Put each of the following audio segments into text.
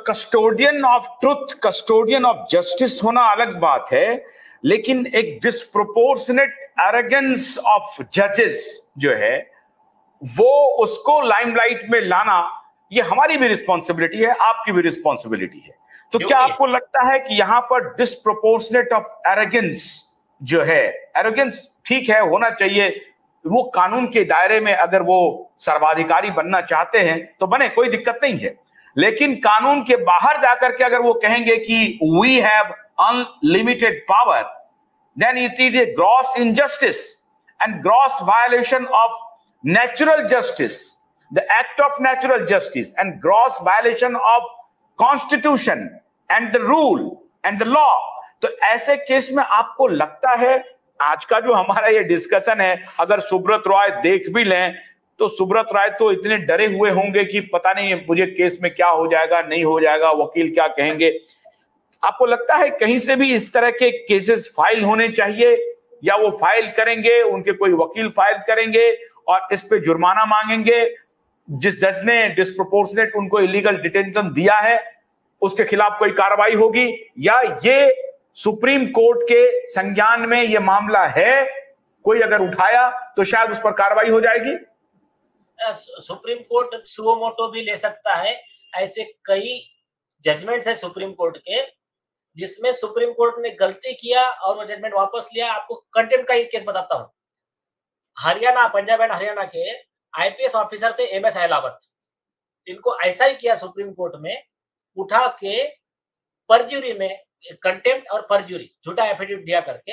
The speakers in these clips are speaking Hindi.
Custodian of truth, custodian of justice होना अलग बात है, लेकिन एक डिस्प्रोपोर्शनेट एरोगेंस ऑफ जजेस जो है वो उसको लाइमलाइट में लाना, ये हमारी भी रिस्पॉन्सिबिलिटी है, आपकी भी रिस्पॉन्सिबिलिटी है। तो क्या आपको लगता है कि यहां पर डिस्प्रोपोर्शनेट ऑफ एरोगेंस जो है, एरोगेंस ठीक है होना चाहिए, वो कानून के दायरे में अगर वो सर्वाधिकारी बनना चाहते हैं तो बने, कोई दिक्कत नहीं है, लेकिन कानून के बाहर जाकर के अगर वो कहेंगे कि we have unlimited power, then it is a gross injustice and gross violation of natural justice, the act of natural justice, and gross violation of constitution and the rule and the law. तो ऐसे केस में आपको लगता है आज का जो हमारा ये डिस्कशन है, अगर सुब्रत रॉय देख भी लें तो सुब्रत रॉय तो इतने डरे हुए होंगे कि पता नहीं मुझे केस में क्या हो जाएगा, नहीं हो जाएगा, वकील क्या कहेंगे। आपको लगता है कहीं से भी इस तरह के केसेस फाइल होने चाहिए, या वो फाइल करेंगे, उनके कोई वकील फाइल करेंगे और इस पे जुर्माना मांगेंगे, जिस जज ने डिस्प्रोपोर्शनेट उनको इलीगल डिटेंशन दिया है उसके खिलाफ कोई कार्रवाई होगी, या ये सुप्रीम कोर्ट के संज्ञान में ये मामला है, कोई अगर उठाया तो शायद उस पर कार्रवाई हो जाएगी? सुप्रीम कोर्ट सुओ मोटो भी ले सकता है। ऐसे कई जजमेंट्स है सुप्रीम कोर्ट के जिसमें सुप्रीम कोर्ट ने गलती किया और वो जजमेंट वापस लिया। आपको कंटेम्प्ट का एक केस बताता हूं। हरियाणा, पंजाब एंड हरियाणा के आईपीएस ऑफिसर थे एमएस अहलावत, इनको ऐसा ही किया सुप्रीम कोर्ट में, उठा के परजुरी में, कंटेम्प्ट और परजुरी झूठा एफिडेविट दिया करके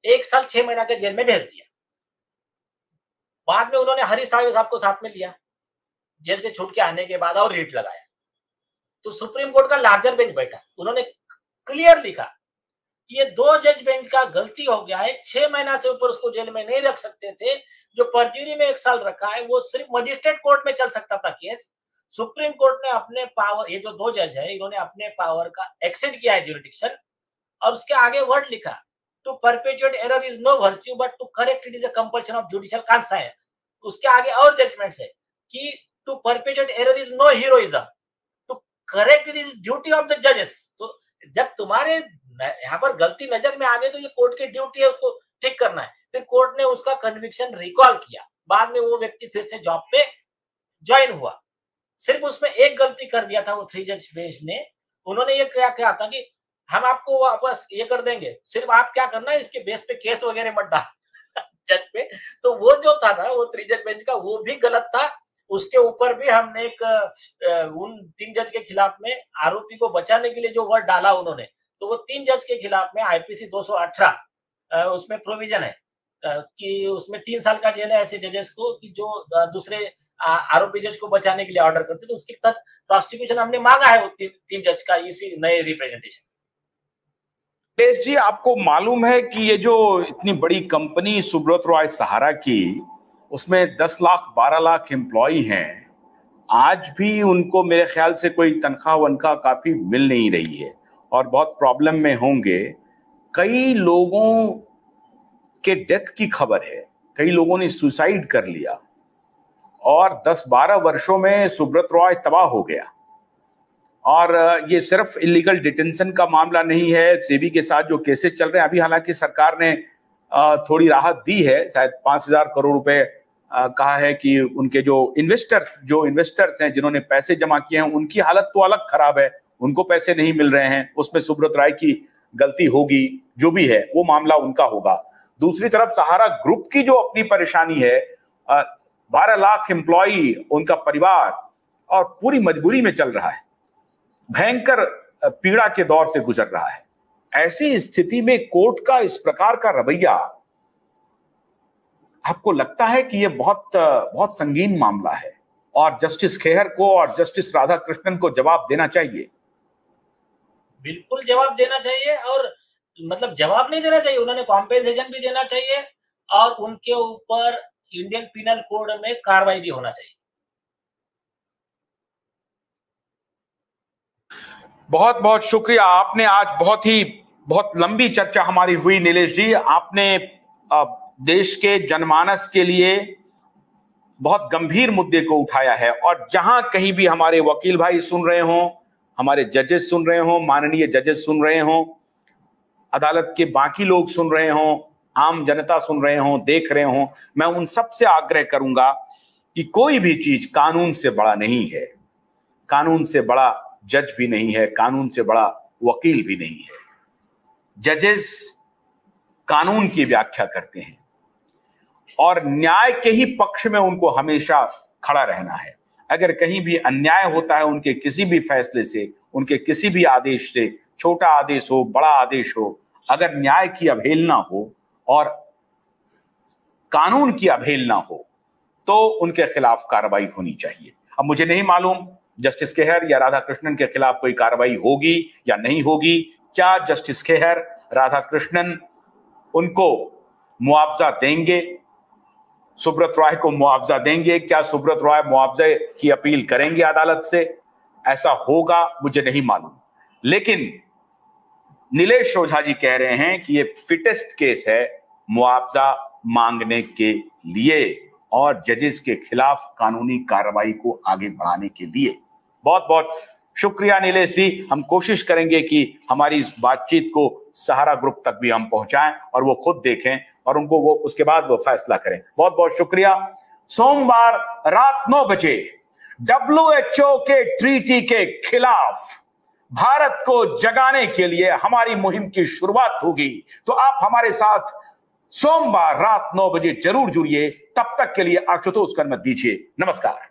1 साल 6 महीना के जेल में भेज दिया। बाद में उन्होंने हरीश साहब साहब को साथ में लिया, जेल से छूट के आने के बाद, और रेट लगाया। तो सुप्रीम कोर्ट का लार्जर बेंच बैठा, उन्होंने क्लियर लिखा कि ये 2 जज बेंच का गलती हो गया है, 6 महीना से ऊपर उसको जेल में नहीं रख सकते थे। जो परजुरी में 1 साल रखा है वो सिर्फ मजिस्ट्रेट कोर्ट में चल सकता था केस। सुप्रीम कोर्ट ने अपने पावर, ये जो 2 जज है इन्होंने अपने पावर का एक्सटेंड किया है ज्यूरिडिक्शन, और उसके आगे वर्ड लिखा, to perpetuate error is no virtue but to correct it is a compulsion of judicial conscience. उसके आगे और जजमेंट्स है कि to perpetuate error is no heroism, to correct it is duty of the जजेस। तो जब तुम्हारे यहाँ पर गलती नजर में आ गई तो ये कोर्ट की ड्यूटी है उसको ठीक करना है। फिर कोर्ट ने उसका कन्विक्शन रिकॉल किया, बाद में वो व्यक्ति फिर से जॉब पे ज्वाइन हुआ। सिर्फ उसमें एक गलती कर दिया था वो 3 जज बेंच ने, उन्होंने ये क्या था कि हम आपको वापस ये कर देंगे, सिर्फ आप क्या करना है इसके बेस पे केस वगैरह मत डाल जज पे। तो वो जो था ना वो 3 जज बेंच का, वो भी गलत था। उसके ऊपर भी हमने एक उन 3 जज के खिलाफ में आरोपी को बचाने के लिए जो वर्ड डाला उन्होंने, तो वो 3 जज के खिलाफ में आईपीसी 218 उसमें प्रोविजन है कि उसमें 3 साल का जेल है ऐसे जजेस को कि जो दूसरे आरोपी जज को बचाने के लिए ऑर्डर करते। तो उसके तहत प्रोसिक्यूशन हमने मांगा है वो 3 जज का इसी नए रिप्रेजेंटेशन। निलेश जी, आपको मालूम है कि ये जो इतनी बड़ी कंपनी सुब्रत रॉय सहारा की, उसमें 10 लाख 12 लाख एम्प्लॉय हैं, आज भी उनको मेरे ख्याल से कोई तनख्वाह वनख्वाह काफी मिल नहीं रही है और बहुत प्रॉब्लम में होंगे। कई लोगों के डेथ की खबर है, कई लोगों ने सुसाइड कर लिया, और 10-12 वर्षों में सुब्रत रॉय तबाह हो गया। और ये सिर्फ इलीगल डिटेंशन का मामला नहीं है, सेबी के साथ जो केसेस चल रहे हैं, अभी हालांकि सरकार ने थोड़ी राहत दी है, शायद 5,000 करोड़ रुपए कहा है कि उनके जो इन्वेस्टर्स हैं जिन्होंने पैसे जमा किए हैं उनकी हालत तो अलग खराब है, उनको पैसे नहीं मिल रहे हैं, उसमें सुब्रत रॉय की गलती होगी, जो भी है वो मामला उनका होगा। दूसरी तरफ सहारा ग्रुप की जो अपनी परेशानी है, 12 लाख एम्प्लॉई, उनका परिवार, और पूरी मजबूरी में चल रहा है, भयंकर पीड़ा के दौर से गुजर रहा है। ऐसी स्थिति में कोर्ट का इस प्रकार का रवैया, आपको लगता है कि यह बहुत संगीन मामला है और जस्टिस खेहर को और जस्टिस राधाकृष्णन को जवाब देना चाहिए? बिल्कुल जवाब देना चाहिए, और मतलब जवाब नहीं देना चाहिए, उन्होंने कॉम्पेंसेशन भी देना चाहिए और उनके ऊपर इंडियन पिनल कोड में कार्रवाई भी होना चाहिए। बहुत बहुत शुक्रिया, आपने आज बहुत लंबी चर्चा हमारी हुई निलेश जी। आपने देश के जनमानस के लिए बहुत गंभीर मुद्दे को उठाया है, और जहां कहीं भी हमारे वकील भाई सुन रहे हों, हमारे जजेस सुन रहे हों, माननीय जजेस सुन रहे हों, अदालत के बाकी लोग सुन रहे हों, आम जनता सुन रहे हों, देख रहे हों, मैं उन सब से आग्रह करूंगा कि कोई भी चीज कानून से बड़ा नहीं है, कानून से बड़ा जज भी नहीं है, कानून से बड़ा वकील भी नहीं है। जजेस कानून की व्याख्या करते हैं और न्याय के ही पक्ष में उनको हमेशा खड़ा रहना है। अगर कहीं भी अन्याय होता है उनके किसी भी फैसले से, उनके किसी भी आदेश से, छोटा आदेश हो, बड़ा आदेश हो, अगर न्याय की अवहेलना हो और कानून की अवहेलना हो तो उनके खिलाफ कार्रवाई होनी चाहिए। अब मुझे नहीं मालूम जस्टिस खेहर या राधाकृष्णन के खिलाफ कोई कार्रवाई होगी या नहीं होगी। क्या जस्टिस खेहर, राधाकृष्णन उनको मुआवजा देंगे, सुब्रत रॉय को मुआवजा देंगे? क्या सुब्रत रॉय मुआवजे की अपील करेंगे अदालत से? ऐसा होगा मुझे नहीं मालूम, लेकिन नीलेश ओझा जी कह रहे हैं कि ये फिटेस्ट केस है मुआवजा मांगने के लिए और जजेस के खिलाफ कानूनी कार्रवाई को आगे बढ़ाने के लिए। बहुत बहुत शुक्रिया नीलेश जी। हम कोशिश करेंगे कि हमारी इस बातचीत को सहारा ग्रुप तक भी हम पहुंचाएं और वो खुद देखें और उनको वो उसके बाद वो फैसला करें। बहुत बहुत शुक्रिया। सोमवार रात 9 बजे WHO के ट्रीटी के खिलाफ भारत को जगाने के लिए हमारी मुहिम की शुरुआत होगी। तो आप हमारे साथ सोमवार रात 9 बजे जरूर जुड़िए। तब तक के लिए आशुतोष को अनुमति दीजिए। नमस्कार।